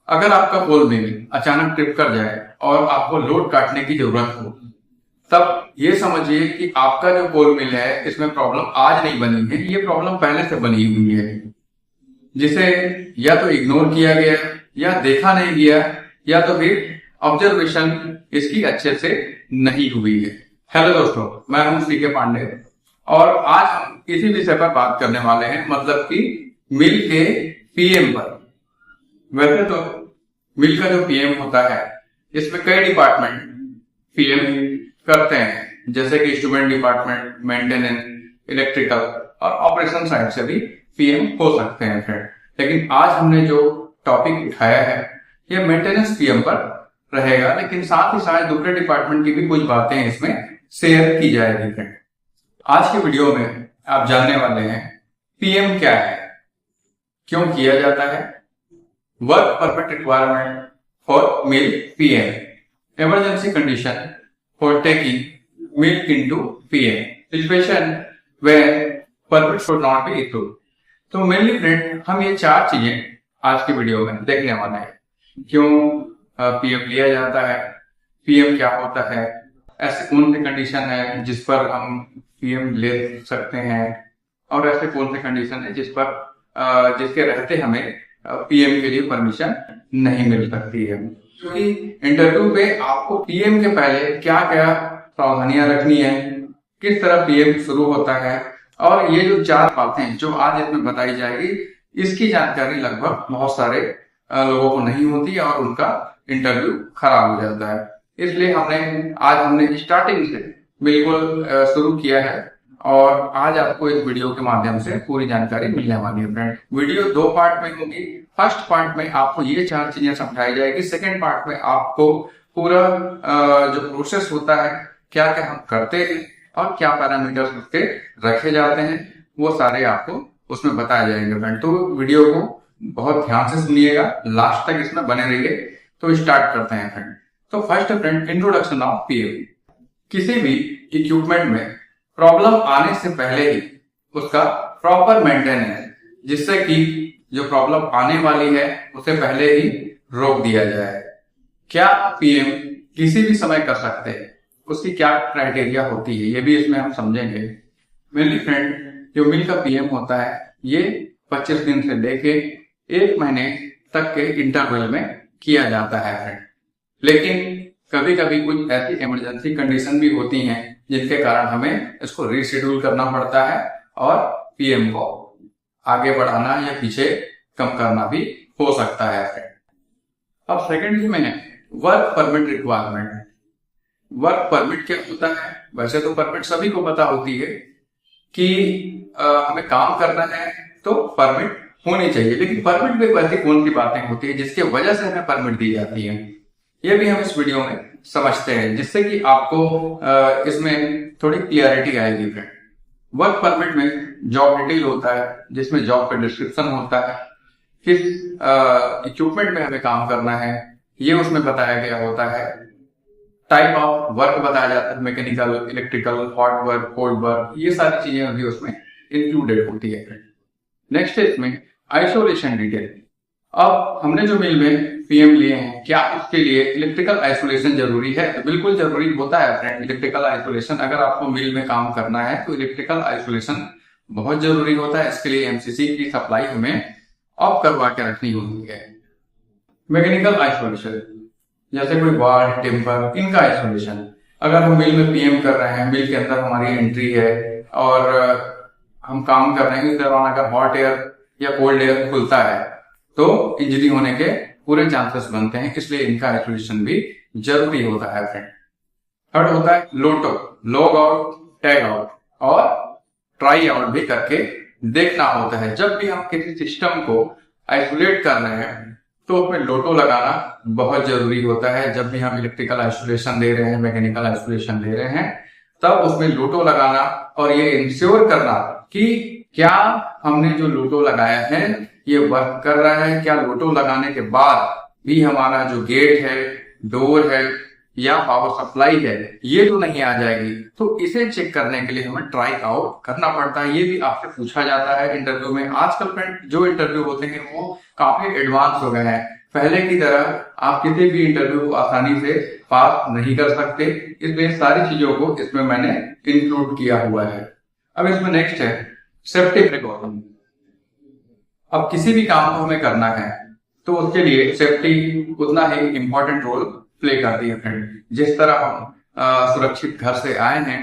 अगर आपका पोल मिल अचानक ट्रिप कर जाए और आपको लोड काटने की जरूरत हो, तब ये समझिए कि आपका जो पोल मिल है इसमें प्रॉब्लम आज नहीं बनी है, ये प्रॉब्लम पहले से बनी हुई है, जिसे या तो इग्नोर किया गया या देखा नहीं गया या तो फिर ऑब्जर्वेशन इसकी अच्छे से नहीं हुई है। हेलो दोस्तों, मैं हूं सी के पांडे और आज हम इसी विषय पर बात करने वाले हैं, मतलब कि मिल के पीएम पर। वैसे तो मिल का जो पीएम होता है इसमें कई डिपार्टमेंट पीएम करते हैं, जैसे कि स्टूडेंट डिपार्टमेंट, मेंटेनेंस, इलेक्ट्रिकल और ऑपरेशन साइड से भी पीएम हो सकते हैं फ्रेंड। लेकिन आज हमने जो टॉपिक उठाया है ये मेंटेनेंस पीएम पर रहेगा, लेकिन साथ ही साथ दूसरे डिपार्टमेंट की भी कुछ बातें इसमें शेयर की जाएगी फ्रेंड। आज के वीडियो में आप जानने वाले हैं पीएम क्या है, क्यों किया जाता है, work permit requirement for mill PM, emergency condition for taking mill into PM, situation where permit should not be issued. तो मेनली फ्रेंड हम ये चार चीजें आज की वीडियो में देखने वाले हैं। क्यों पीएम लिया जाता है, पीएम क्या होता है, ऐसे कौन सी कंडीशन है जिस पर हम पीएम ले सकते हैं और ऐसे कौन से कंडीशन है जिस पर जिसके रहते हमें पीएम के लिए परमिशन नहीं मिल सकती है। क्योंकि इंटरव्यू पे आपको पीएम के पहले क्या क्या सावधानियां रखनी है, किस तरह पीएम शुरू होता है, और ये जो चार बातें जो आज इसमें बताई जाएगी इसकी जानकारी लगभग बहुत सारे लोगों को नहीं होती और उनका इंटरव्यू खराब हो जाता है। इसलिए हमने स्टार्टिंग से बिल्कुल शुरू किया है और आज आपको इस वीडियो के माध्यम से पूरी जानकारी मिलने वाली है फ्रेंड। वीडियो दो पार्ट में होगी। फर्स्ट पार्ट में आपको ये चार चीजें समझाई जाएगी, सेकेंड पार्ट में आपको पूरा जो प्रोसेस होता है, क्या क्या हम करते हैं और क्या पैरामीटर्स उसके रखे जाते हैं, वो सारे आपको उसमें बताए जाएंगे फ्रेंड। तो वीडियो को बहुत ध्यान से सुनिएगा, लास्ट तक इसमें बने रहिए। तो स्टार्ट करते हैं फ्रेंड। तो first friend, introduction of PM. किसी भी इक्विपमेंट में प्रॉब्लम आने से पहले ही उसका प्रॉपर मेंटेनेंस, जिससे कि जो प्रॉब्लम आने वाली है उसे पहले ही रोक दिया जाए। क्या पीएम किसी भी समय कर सकते हैं, उसकी क्या क्राइटेरिया होती है, ये भी इसमें हम समझेंगे। मेनली फ्रेंड, जो मिल का पीएम होता है ये 25 दिन से लेके 1 महीने तक के इंटरवल में किया जाता है फ्रेंड। लेकिन कभी कभी कुछ ऐसी इमरजेंसी कंडीशन भी होती हैं जिनके कारण हमें इसको रीशेड्यूल करना पड़ता है और पीएम को आगे बढ़ाना या पीछे कम करना भी हो सकता है फ्रेंड। अब सेकेंडली में work permit requirement. Work permit क्या होता है? वैसे तो परमिट सभी को पता होती है कि हमें काम करना है तो परमिट होनी चाहिए, लेकिन परमिट में वैसी कौन सी बातें होती है जिसकी वजह से हमें परमिट दी जाती है, ये भी हम इस वीडियो में समझते हैं, जिससे कि आपको इसमें थोड़ी क्लियरिटी आएगी फ्रेंड। वर्क परमिट में जॉब डिटेल होता है, जिसमें जॉब का डिस्क्रिप्शन होता है, किस इक्विपमेंट में हमें काम करना है ये उसमें बताया गया होता है, टाइप ऑफ वर्क बताया जाता है, mechanical, electrical, hot work, cold work, ये सारी चीजें भी उसमें इंक्लूडेड होती है फ्रेंड। नेक्स्ट है इसमें आइसोलेशन डिटेल। अब हमने जो मिल में पीएम लिए हैं, क्या इसके लिए इलेक्ट्रिकल आइसोलेशन जरूरी है? तो बिल्कुल जरूरी होता है फ्रेंड इलेक्ट्रिकल आइसोलेशन। अगर आपको मिल में काम करना है तो इलेक्ट्रिकल आइसोलेशन बहुत जरूरी होता है। इसके लिए एमसीसी की सप्लाई हमें ऑफ करवा के रखनी होती है। मैकेनिकल आइसोलेशन जैसे कोई वाल, टेम्पर, इनका आइसोलेशन। अगर हम मिल में पीएम कर रहे हैं, मिल के अंदर हमारी एंट्री है और हम काम कर रहे हैं, इस दौरान अगर हॉट एयर या कोल्ड एयर खुलता है तो इंजरी होने के पूरे चांसेस बनते हैं, इसलिए इनका आइसोलेशन भी जरूरी होता है फ्रेंड। थर्ड होता है लोटो, लॉग आउट, टैग आउट और ट्राई आउट भी करके देखना होता है। जब भी हम किसी सिस्टम को आइसोलेट कर रहे हैं तो उसमें लोटो लगाना बहुत जरूरी होता है। जब भी हम इलेक्ट्रिकल आइसोलेशन दे रहे हैं, मैकेनिकल आइसोलेशन दे रहे हैं, तब उसमें लोटो लगाना और ये इंश्योर करना कि क्या हमने जो लोटो लगाया है ये वर्क कर रहा है, क्या लोटो लगाने के बाद भी हमारा जो गेट है, डोर है या पावर सप्लाई है ये तो नहीं आ जाएगी। तो इसे चेक करने के लिए हमें ट्राई आउट करना पड़ता है। ये भी आपसे पूछा जाता है इंटरव्यू में। आजकल फ्रेंड जो इंटरव्यू होते हैं वो काफी एडवांस हो गए हैं। पहले की तरह आप किसी भी इंटरव्यू को आसानी से पास नहीं कर सकते। इसलिए सारी चीजों को इसमें मैंने इंक्लूड किया हुआ है। अब इसमें नेक्स्ट है सेफ्टी प्रिकॉशन। अब किसी भी काम को हमें करना है तो उसके लिए सेफ्टी उतना ही इम्पोर्टेंट रोल प्ले करती है फ्रेंड। जिस तरह हम सुरक्षित घर से आए हैं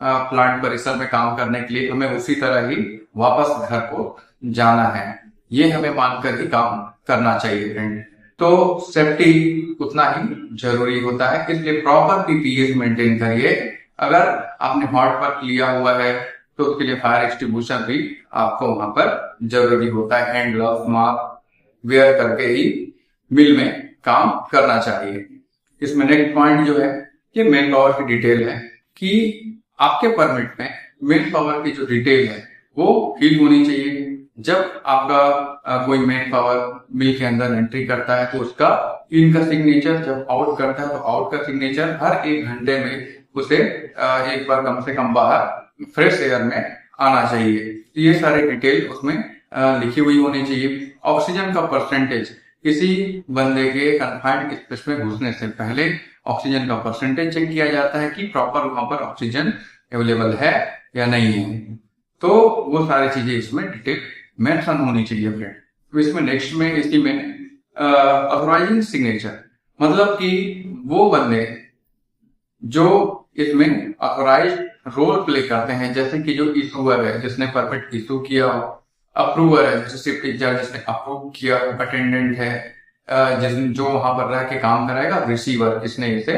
प्लांट परिसर में काम करने के लिए, हमें उसी तरह ही वापस घर को जाना है। ये हमें मानकर ही काम करना चाहिए फ्रेंड। तो सेफ्टी उतना ही जरूरी होता है, इसलिए प्रॉपर पीपीई मेंटेन करिए। अगर आपने हॉट वर्क लिया हुआ है तो उसके लिए फायर एक्सटिंग्विशर भी आपको वहां पर जरूरी होता है। हैंड ग्लव्स मास्क वेयर करके ही मिल में काम करना चाहिए। इसमें नेक्स्ट पॉइंट जो है ये मैन पावर की डिटेल है कि आपके परमिट में मैन पावर की जो डिटेल है वो फिल होनी चाहिए। जब आपका कोई मैन पावर मिल के अंदर एंट्री करता है तो उसका इन का सिग्नेचर, जब आउट करता है तो आउट का सिग्नेचर, हर 1 घंटे में उसे एक बार कम से कम बाहर फ्रेश एयर में आना चाहिए। तो ये सारे डिटेल उसमें लिखी हुई होनी चाहिए। ऑक्सीजन का परसेंटेज, किसी बंदे के कन्फाइंड स्पेस में घुसने से पहले ऑक्सीजन का परसेंटेज चेक किया जाता है कि प्रॉपर वहां पर ऑक्सीजन अवेलेबल है या नहीं है। तो वो सारी चीजें इसमें डिटेल मेंशन होनी चाहिए फ्रेंड। तो इसमें नेक्स्ट में इसी में ऑथराइजिंग सिग्नेचर, मतलब कि वो बंदे जो इसमें ऑथराइज रोल प्ले करते हैं, जैसे कि जो इशूअर है जिसने परमिट इशू किया हो, अप्रूवर है जैसे शिफ्ट इंचार्ज जिसने अप्रूव किया हो, अटेंडेंट है जो वहां पर रह के काम कराएगा, रिसीवर जिसने इसे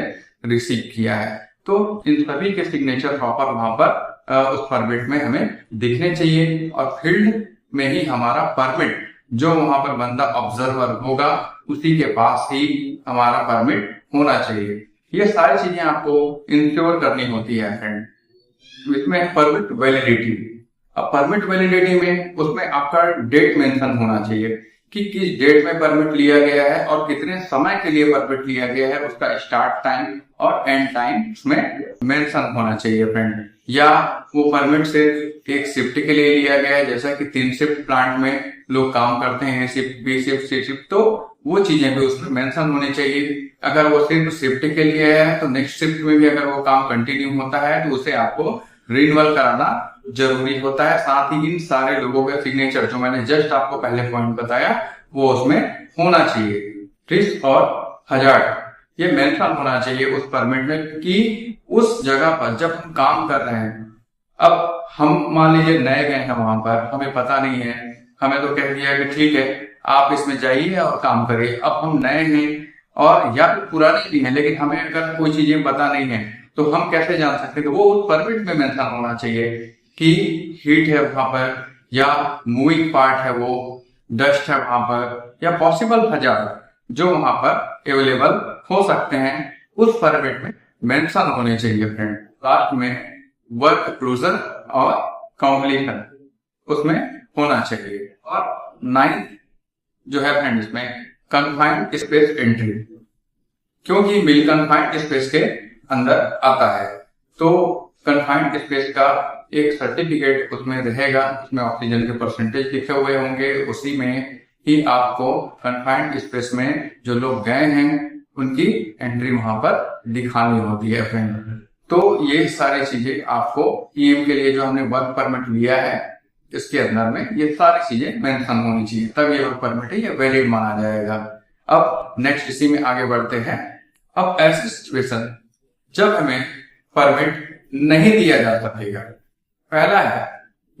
रिसीव किया है। तो इन सभी के सिग्नेचर प्रॉपर वहां पर उस परमिट में हमें दिखने चाहिए। और फील्ड में ही हमारा परमिट, जो वहां पर बंदा ऑब्जर्वर होगा उसी के पास ही हमारा परमिट होना चाहिए। ये सारी चीजें आपको इंश्योर करनी होती है फ्रेंड। इसमें परमिट वैलिडिटी, अब परमिट वैलिडिटी में उसमें आपका डेट मेंशन होना चाहिए कि किस डेट में परमिट लिया गया है और कितने समय के लिए परमिट लिया गया है, उसका स्टार्ट टाइम और एंड टाइम उसमें मेंशन होना चाहिए फ्रेंड। या वो परमिट सिर्फ एक शिफ्ट के लिए लिया गया है, जैसा कि 3 शिफ्ट प्लांट में लोग काम करते हैं, shift B shift C shift, तो वो चीजें भी उसमें मेंशन होनी चाहिए। अगर वो सिर्फ शिफ्ट के लिए है तो नेक्स्ट शिफ्ट में भी अगर वो काम कंटिन्यू होता है तो उसे आपको रिन्यूअल कराना जरूरी होता है। साथ ही इन सारे लोगों का सिग्नेचर जो मैंने जस्ट आपको पहले पॉइंट बताया वो उसमें होना चाहिए। रिस्क और हजार्ड ये मेंशन होना चाहिए उस परमिट में कि उस जगह पर जब हम काम कर रहे हैं, अब हम मान लीजिए नए गए हैं वहां पर, हमें पता नहीं है, हमें तो कह दिया कि ठीक है आप इसमें जाइए और काम करिए। अब हम नए हैं और या पुराने भी हैं, लेकिन हमें अगर कोई चीजें पता नहीं है तो हम कैसे जान सकते हैं? तो वो उस परमिट में मेंशन होना चाहिए कि हीट है वहां पर, या मूविंग पार्ट है, वो डस्ट है वहां पर, या पॉसिबल हजार्ड जो वहां पर अवेलेबल हो सकते हैं, उस परमिट में मेंशन होने चाहिए फ्रेंड। लास्ट में वर्क क्लोजर और कंप्लीशन उसमें होना चाहिए। और 9 जो है फ्रेंड इसमें कन्फाइंड स्पेस एंट्री, क्योंकि मिल कन्फाइंड स्पेस के अंदर आता है तो कन्फाइंड स्पेस का एक सर्टिफिकेट उसमें रहेगा, उसमें ऑक्सीजन के परसेंटेज लिखे हुए होंगे, उसी में ही आपको कन्फाइंड स्पेस में जो लोग गए हैं उनकी एंट्री वहां पर दिखानी होती है फ्रेंड। तो ये सारी चीजें आपको ईएम के लिए जो हमने वर्क परमिट लिया है इसके अंदर में ये सारी चीजें मेंशन होनी चाहिए, तब ये वर्क परमिट है ये वैलिड माना जाएगा। अब नेक्स्ट इसी में आगे बढ़ते हैं। अब ऐसी सिचुएशन जब हमें परमिट नहीं दिया जा सकेगा। पहला है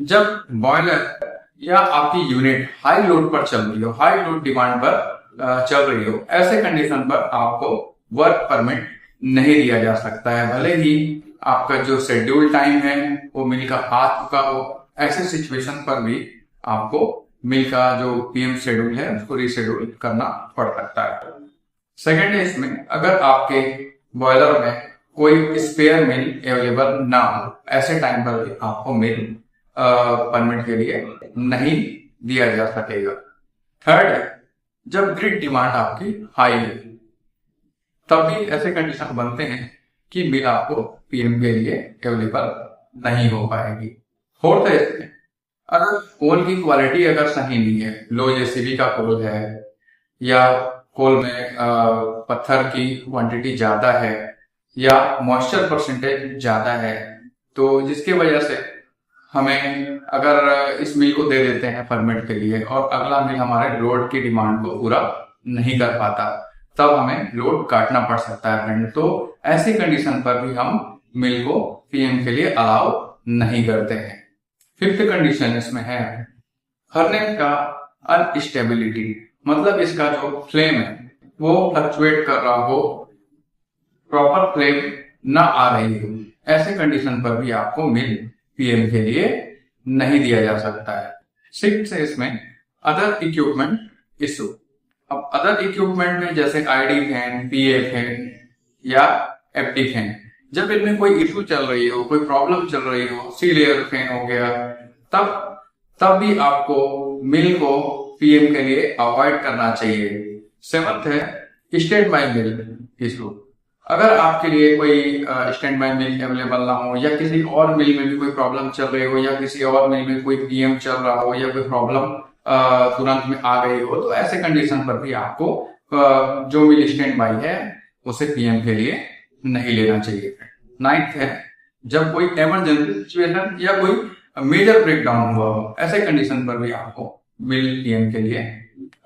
जब बॉयलर या आपकी यूनिट हाई लोड पर चल रही हो, हाई लोड डिमांड पर चल रही हो, ऐसे कंडीशन पर आपको वर्क परमिट नहीं दिया जा सकता है, भले ही आपका जो शेड्यूल टाइम है वो मिल का आ चुका हो। ऐसे सिचुएशन पर भी आपको मिल का जो पीएम शेड्यूल है उसको रीशेड्यूल करना पड़ सकता है। सेकेंड है इसमें अगर आपके बॉयलर में कोई स्पेयर मिल अवेलेबल ना हो, ऐसे टाइम पर भी आपको मिल परमिट के लिए नहीं दिया जा सकेगा। थर्ड है जब ग्रिड डिमांड आपकी हाई है, तभी ऐसे कंडीशन बनते हैं कि मिल आपको पीएम के लिए अवेलेबल नहीं हो पाएगी। फोर्थ है इसमें अगर कोल की क्वालिटी अगर सही नहीं है, लो जेसीबी का कोल है या कोल में पत्थर की क्वांटिटी ज्यादा है या मॉइस्चर परसेंटेज ज्यादा है, तो जिसकी वजह से हमें अगर इस मिल को दे देते हैं परमिट के लिए और अगला मिल हमारे लोड की डिमांड को पूरा नहीं कर पाता, तब हमें लोड काटना पड़ सकता है फ्रेंड। तो ऐसी कंडीशन पर भी हम मिल को पीएम के लिए अलाउ नहीं करते हैं। फिफ्थ कंडीशन इसमें है फर्नेस का अनस्टेबिलिटी, मतलब इसका जो फ्लेम है वो फ्लक्चुएट कर रहा हो, प्रॉपर फ्लेम ना आ रही हो, ऐसे कंडीशन पर भी आपको मिल पीएम के लिए नहीं दिया जा सकता है। सिक्स है इसमें अदर इक्विपमेंट इशू। अब अदर इक्विपमेंट में जैसे आईडी फैन, पीए फैन या एफडी फैन, जब इनमें कोई इशू चल रही हो, कोई प्रॉब्लम चल रही हो, सी लेयर फैन हो गया, तब भी आपको मिल को पीएम के लिए अवॉइड करना चाहिए। सेवंथ है स्टैंड बाय मिल इशू। अगर आपके लिए कोई स्टैंड बाय मिल अवेलेबल ना हो या किसी और मिल में भी कोई प्रॉब्लम चल रही हो या किसी और मिल में कोई पीएम चल रहा हो या कोई प्रॉब्लम तुरंत में आ गई हो, तो ऐसे कंडीशन पर भी आपको जो मिल स्टैंड बाय है उसे पीएम के लिए नहीं लेना चाहिए। नाइन्थ है जब कोई इमरजेंसी सिचुएशन या कोई मेजर ब्रेकडाउन हुआ हो, ऐसे कंडीशन पर भी आपको मिल पीएम के लिए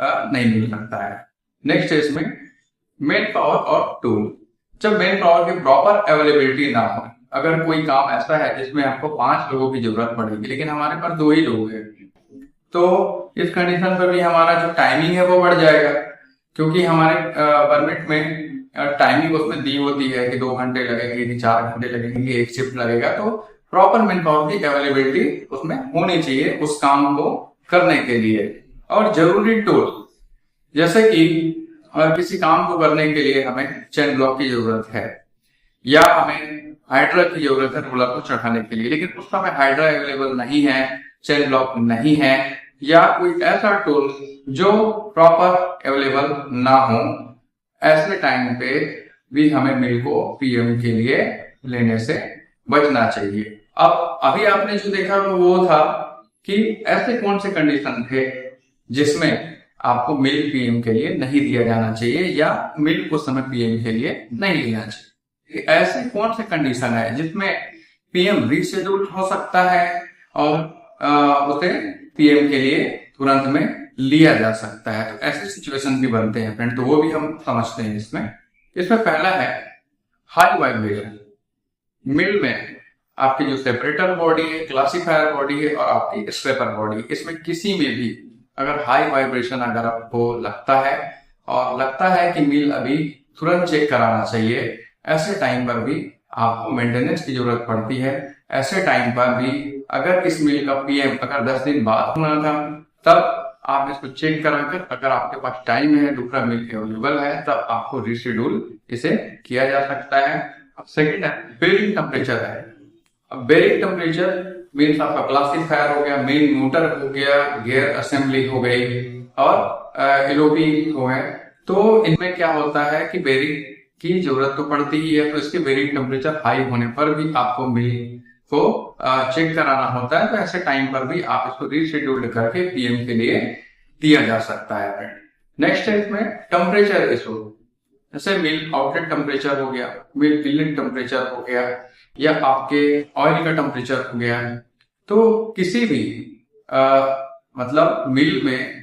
नहीं मिल सकता है। नेक्स्ट है इसमें मेन पावर और टूल। जब मेन पावर की प्रॉपर अवेलेबिलिटी ना हो, अगर कोई काम ऐसा है जिसमें आपको 5 लोगों की जरूरत पड़ेगी लेकिन हमारे पास 2 ही लोग हैं, तो इस कंडीशन पर भी हमारा जो टाइमिंग है वो बढ़ जाएगा, क्योंकि हमारे परमिट में टाइमिंग उसमें दी होती है कि 2 घंटे लगेंगे, 4 घंटे लगेंगे, एक शिफ्ट लगेगा। तो प्रॉपर मैन पावर की अवेलेबिलिटी उसमें होनी चाहिए उस काम को करने के लिए। और जरूरी टूल, जैसे कि किसी काम को करने के लिए हमें चेन ब्लॉक की जरूरत है या हमें हाइड्रा की जरूरत है रोलर को चढ़ाने के लिए, लेकिन उस समय हाइड्रा अवेलेबल नहीं है, चेन ब्लॉक नहीं है या कोई ऐसा टूल जो प्रॉपर अवेलेबल ना हो, ऐसे टाइम पे भी हमें मिल को पीएम के लिए लेने से बचना चाहिए। अब अभी आपने जो देखा वो था कि ऐसे कौन से कंडीशन थे जिसमें आपको मिल पीएम के लिए नहीं दिया जाना चाहिए या मिल को समय पीएम के लिए नहीं लेना चाहिए। ऐसे कौन से कंडीशन है जिसमें पीएम रीशेड्यूल हो सकता है और उसे पीएम के लिए तुरंत में लिया जा सकता है। तो ऐसे सिचुएशन भी बनते हैं फ्रेंड, तो वो भी हम समझते हैं इसमें पहला है हाई वाइब्रेशन। मिल में आपकी जो सेपरेटर बॉडी है, क्लासीफायर बॉडी है और आपकी स्क्रैपर बॉडी, इसमें किसी में भी अगर हाई वाइब्रेशन अगर आपको लगता है और लगता है कि मिल अभी तुरंत चेक कराना चाहिए, ऐसे टाइम पर भी आपको मेंटेनेंस की जरूरत पड़ती है। ऐसे टाइम पर भी अगर इस मिल का पीएम अगर 10 दिन बाद होना था, तब आप इसको चेक कराकर अगर आपके पास टाइम है, दूसरा मिल अवेलेबल है, तब आपको रीशेड्यूल इसे किया जा सकता है। अब सेकेंड है बेरिंग टेम्परेचर है। अब बेरिंग टेम्परेचर मीन्स आपका क्लासीफायर हो गया, मेन मोटर हो गया, गियर असेंबली हो गई और एलओपी हो गए। तो इनमें क्या होता है कि बेरिंग की जरूरत तो पड़ती ही है, तो इसके बेरिंग टेम्परेचर हाई होने पर भी आपको मिल को चेक कराना होता है। तो ऐसे टाइम पर भी आप इसको रीशेड्यूल करके पीएम के लिए दिया जा सकता है। नेक्स्ट है इसमें टेम्परेचर इशू, जैसे मिल आउटलेट टेम्परेचर हो गया, मिल इनलेट टेम्परेचर हो गया या आपके ऑयल का टेम्परेचर हो गया है। तो किसी भी मतलब मिल में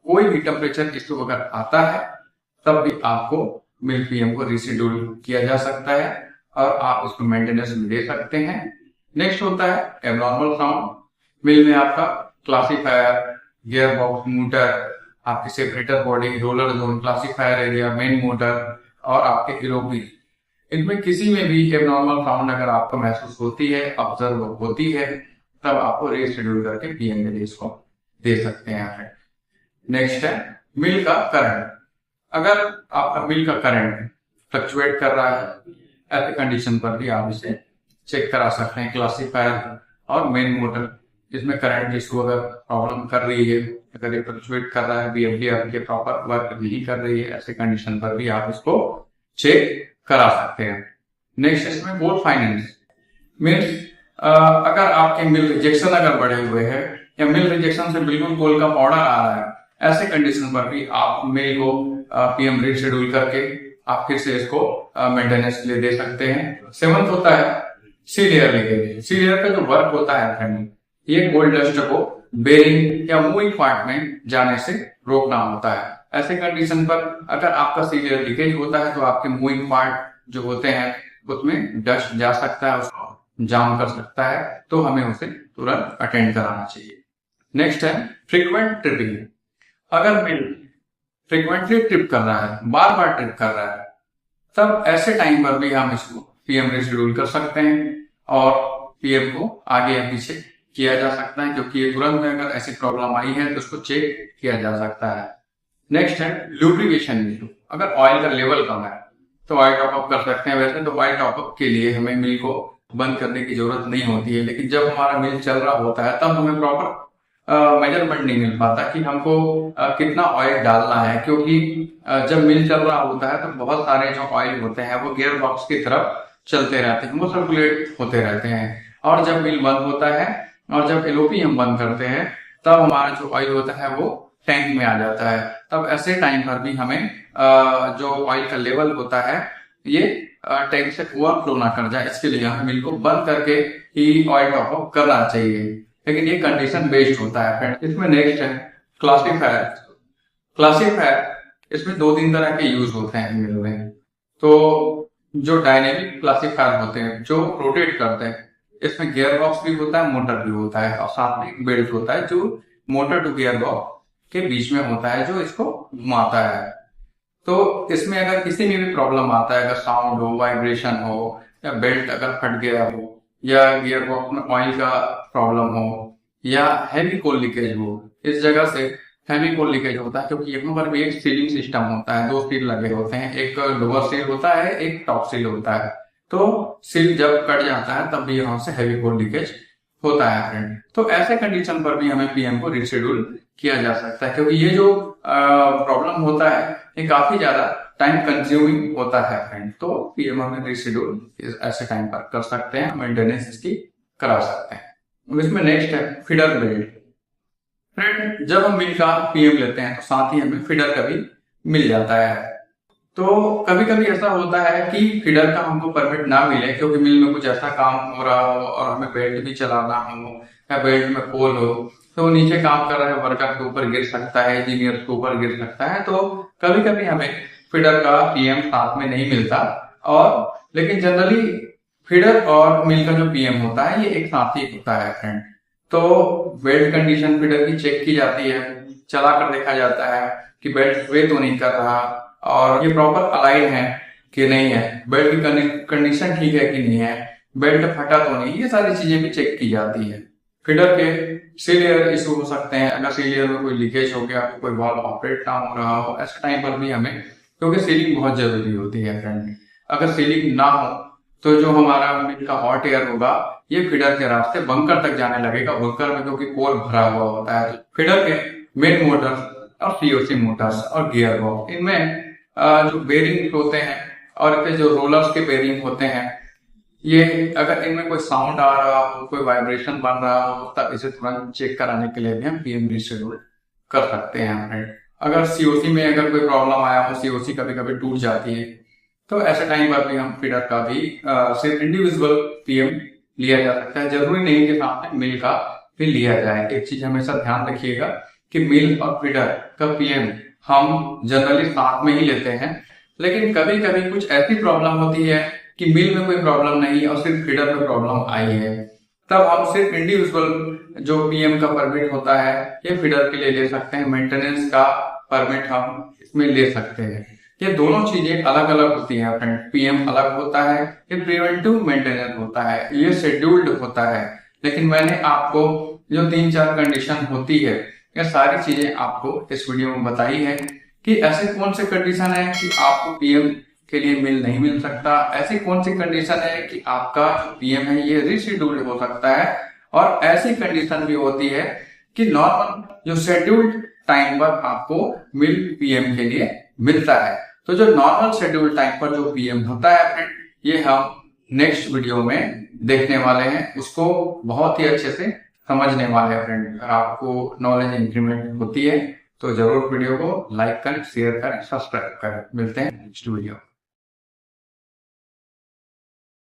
कोई भी टेम्परेचर इशू अगर आता है, तब भी आपको मिल पीएम को रीशेड्यूल किया जा सकता है और आप उसको मेंटेनेंस में दे सकते हैं। नेक्स्ट होता है एबनॉर्मल साउंड। मिल में आपका क्लासीफायर, गियर बॉक्स, मोटर, आपकी separator body, roller zone, classifier area, main motor और आपके एलओपी, इनमें किसी में भी एबनॉर्मल साउंड अगर आपको महसूस होती है, ऑब्जर्व होती है, तब आपको रीशेड्यूल करके पीएम के लिए इसको दे सकते हैं। नेक्स्ट है मिल का करंट। अगर आपका मिल का करंट फ्लक्चुएट कर रहा है, ऐसे कंडीशन पर भी आप इसे चेक करा सकते हैं। क्लासीफायर और मेन मोटर, इसमें करंट इशू अगर प्रॉब्लम कर रही है, अगर ये फ्लक्चुएट कर रहा है, बीएफडी आपके प्रॉपर वर्क नहीं कर रही है, ऐसे कंडीशन पर भी आप इसको चेक करा सकते हैं। नेक्स्ट इसमें बोल फाइनेंस मीन्स अगर आपके मिल रिजेक्शन अगर बढ़े हुए हैं या मिल रिजेक्शन से बिल्कुल कोल का पाउडर आ रहा है, ऐसे कंडीशन पर भी आप मिल को पीएम रीशेड्यूल करके आप फिर से इसको मेंटेनेंस के लिए दे सकते हैं। 7th होता है सी लेयर लीकेज। सी लेयर का जो वर्क होता है फ्रेंड, ये कोल्ड डस्ट को बेरिंग या मूविंग पार्ट में जाने से रोकना होता है। ऐसे कंडीशन पर अगर आपका सी लेयर लीकेज होता है तो आपके मूविंग पार्ट जो होते हैं उसमें डस्ट जा सकता है, उसको जाम कर सकता है, तो हमें उसे तुरंत अटेंड कराना चाहिए। नेक्स्ट है फ्रीक्वेंट ट्रिपिंग। अगर मिल फ्रीक्वेंटली ट्रिप कर रहा है, बार बार ट्रिप कर रहा है, तब ऐसे टाइम पर भी हम इसको पीएम रीशेड्यूल कर सकते हैं और पीएम को आगे या पीछे किया जा सकता है, क्योंकि ये तुरंत में अगर ऐसी प्रॉब्लम आई है तो उसको चेक किया जा सकता है। नेक्स्ट है लुब्रिकेशन इशू। अगर ऑयल का लेवल कम है तो ऑयल टॉपअप कर सकते हैं। वैसे तो ऑयल टॉपअप के लिए हमें मिल को बंद करने की जरूरत नहीं होती है, लेकिन जब हमारा मिल चल रहा होता है तब हमें प्रॉपर मेजरमेंट नहीं मिल पाता कि हमको कितना ऑयल डालना है, क्योंकि जब मिल चल रहा होता है तो बहुत सारे जो ऑयल होते हैं वो गियर बॉक्स की तरफ चलते रहते हैं, वो सर्कुलेट होते रहते हैं। और जब मिल बंद होता है और जब एलओपी हम बंद करते हैं तब हमारा जो ऑयल होता है वो टैंक में आ जाता है। तब ऐसे टाइम पर भी हमें जो ऑयल का लेवल होता है ये टैंक से ओवरफ्लो ना कर जाए, इसके लिए हमें मिल को बंद करके ही ऑयल टॉप अप करना चाहिए। लेकिन ये कंडीशन बेस्ड होता है फ्रेंड। इसमें नेक्स्ट है क्लासीफायर। क्लासीफायर इसमें 2-3 तरह के यूज होते हैं मिल में। तो जो डायनेमिक क्लासीफायर होते हैं जो रोटेट करते हैं, इसमें गियर बॉक्स भी होता है, मोटर भी होता है और साथ में एक बेल्ट होता है जो मोटर टू गियर बॉक्स के बीच में होता है जो इसको घुमाता है। तो इसमें अगर किसी में भी प्रॉब्लम आता है, अगर साउंड हो, वाइब्रेशन हो, या बेल्ट अगर फट गया हो, या गियर बॉक्स में ऑयल का प्रॉब्लम हो, या हैवी कोल लीकेज हो, इस जगह से हैवी कोल लीकेज होता है क्योंकि यहाँ पर भी एक सीलिंग सिस्टम होता है, 2 सील लगे होते हैं, एक लोअर सील होता है, एक टॉप सील होता है। तो सील जब कट जाता है तब भी यहाँ से हैवी कोल लीकेज होता है फ्रेंड। तो ऐसे कंडीशन पर भी हमें पीएम को रीशेड्यूल किया जा सकता है, क्योंकि ये जो प्रॉब्लम होता है ये काफी ज्यादा टाइम कंज्यूमिंग होता है फ्रेंड। तो पीएम हमें रीशेड्यूल ऐसे टाइम पर कर सकते हैं, मेंटेनेंस इसकी करा सकते हैं। इसमें नेक्स्ट है फीडर बेल्ट। फ्रेंड जब हम मिल का पीएम लेते हैं तो साथ ही हमें फीडर का भी मिल जाता है। तो कभी कभी ऐसा होता है कि फीडर का हमको परमिट ना मिले क्योंकि मिल में कुछ ऐसा काम हो रहा हो और हमें बेल्ट भी चलाना हो या बेल्ट में पोल हो, तो नीचे काम कर रहे वर्कर के ऊपर गिर सकता है, इंजीनियर के ऊपर गिर सकता है। तो कभी कभी हमें फीडर का पीएम साथ में नहीं मिलता, और लेकिन जनरली फीडर और मिल का जो पीएम होता है ये एक साथ ही होता है फ्रेंड। तो बेल्ट कंडीशन फीडर की चेक की जाती है, चला कर देखा जाता है कि बेल्ट स्वे तो नहीं कर रहा और ये प्रॉपर अलाइन है कि नहीं है, बेल्ट की कंडीशन ठीक है कि नहीं है, बेल्ट फटा तो नहीं, ये सारी चीजें भी चेक की जाती है। फीडर के सी लेयर इशू हो सकते हैं, अगर सी लेयर में कोई लीकेज हो गया, कोई वाल्व ऑपरेट ना हो रहा हो, ऐसे टाइम पर भी हमें, क्योंकि सीलिंग बहुत जरूरी होती है फ्रेंड, अगर सीलिंग ना हो तो जो हमारा मिल का हॉट एयर होगा ये फीडर के रास्ते बंकर तक जाने लगेगा, बंकर में क्योंकि कोर भरा हुआ होता है। फीडर के मेन मोटर्स और सीओसी मोटर्स और गियर बॉक्स, इनमें जो बेरिंग होते हैं और इनके जो रोलर्स के बेरिंग होते हैं, ये अगर इनमें कोई साउंड आ रहा हो, कोई वाइब्रेशन बन रहा हो, तब इसे तुरंत चेक कराने के लिए भी हम पीएम रीशेड्यूल कर सकते हैं। अगर सीओसी में अगर कोई प्रॉब्लम आया हो, सीओसी कभी कभी टूट जाती है, तो ऐसे टाइम पर भी हम फीडर का भी सिर्फ इंडिविजुअल पीएम लिया जा सकता है, जरूरी नहीं कि सामने मिल का भी लिया जाए। एक चीज हमेशा ध्यान रखिएगा कि मिल और फीडर का पीएम हम जनरली साथ में ही लेते हैं, लेकिन कभी कभी कुछ ऐसी प्रॉब्लम होती है कि मिल में कोई प्रॉब्लम नहीं और सिर्फ फीडर में प्रॉब्लम आई है, तब हम सिर्फ इंडिविजुअल जो पीएम का परमिट होता है ये फीडर के लिए ले सकते हैं, मेंटेनेंस का परमिट हम इसमें ले सकते हैं। ये दोनों चीजें अलग अलग होती हैं फ्रेंड, पीएम अलग होता है, ये प्रिवेंटिव मेंटेनेंस होता है, ये शेड्यूल्ड होता है। लेकिन मैंने आपको जो 3-4 कंडीशन होती है ये सारी चीजें आपको इस वीडियो में बताई है कि ऐसे कौन से कंडीशन है कि आपको पीएम के लिए मिल नहीं मिल सकता, ऐसी कौन सी कंडीशन है कि आपका जो पीएम है ये रीशेड्यूल्ड हो सकता है, और ऐसी कंडीशन भी होती है कि नॉर्मल जो शेड्यूल्ड टाइम पर आपको मिल पीएम के लिए मिलता है। तो जो नॉर्मल शेड्यूल टाइम पर जो पीएम होता है फ्रेंड, ये हम नेक्स्ट वीडियो में देखने वाले हैं, उसको बहुत ही अच्छे से समझने वाले हैं फ्रेंड। अगर आपको नॉलेज इंक्रीमेंट होती है तो जरूर वीडियो को लाइक करें, शेयर करें, सब्सक्राइब करें। मिलते हैं नेक्स्ट वीडियो।